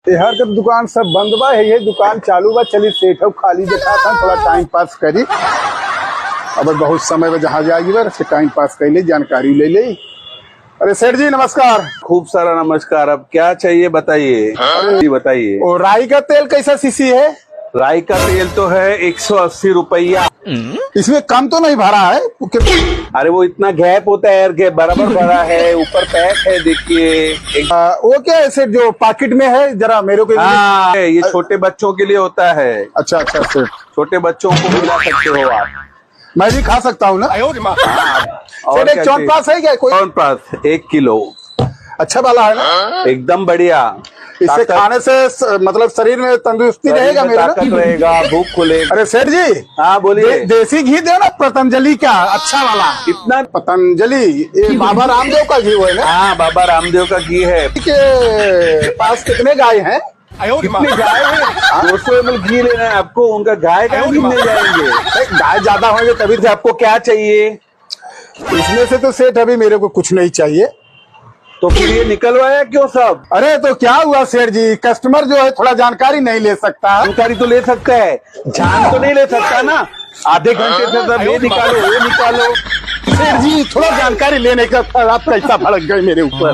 हर के दुकान सब बंद बा है, ये दुकान चालू बा। चली सेठ खाली देखा था, थोड़ा टाइम पास करी। अब बहुत समय में जहाँ जाएगी बार से टाइम पास कर ले, जानकारी ले ले। अरे सेठ जी नमस्कार। खूब सारा नमस्कार। अब क्या चाहिए बताइए? जी बताइए। और राई का तेल कैसा सीसी है? राई का तेल तो है 180 रुपया। इसमें कम तो नहीं भरा है? अरे वो इतना गैप होता है यार, के बराबर भरा है, ऊपर पैक है देखिए। वो क्या है सेठ जो पैकेट में है, जरा मेरे को। हाँ, ये छोटे बच्चों के लिए होता है। अच्छा अच्छा सेठ, छोटे बच्चों को खिला सकते हो आप। मैं भी खा सकता हूँ ना? और सेठ एक च्यवनप्राश है क्या कोई? च्यवनप्राश 1 किलो अच्छा वाला है ना? एकदम बढ़िया। इससे खाने से मतलब शरीर में तंदुरुस्ती रहेगा, मेरा ताकत रहेगा, भूख खुलेगा। अरे सेठ जी हाँ बोलिए। देसी घी दो ना, पतंजलि का अच्छा वाला। कितना? पतंजलि ये बाबा रामदेव का घी है ना? हाँ, बाबा रामदेव का घी है। के पास कितने गाय हैं? कितनी गाय है? 200 ml घी लेना है आपको, उनका गाय का कितने जाएंगे? गाय ज्यादा होंगे तभी फिर आपको क्या चाहिए? इसमें से तो सेठ अभी मेरे को कुछ नहीं चाहिए। तो फिर ये निकलवाया क्यों सब? अरे तो क्या हुआ सेठ जी, कस्टमर जो है थोड़ा जानकारी नहीं ले सकता। जानकारी तो ले सकता है, जान तो नहीं ले सकता ना। आधे घंटे से सब ये निकालो वो निकालो। सेठ जी थोड़ा जानकारी लेने का आप कैसा भड़क गए मेरे ऊपर।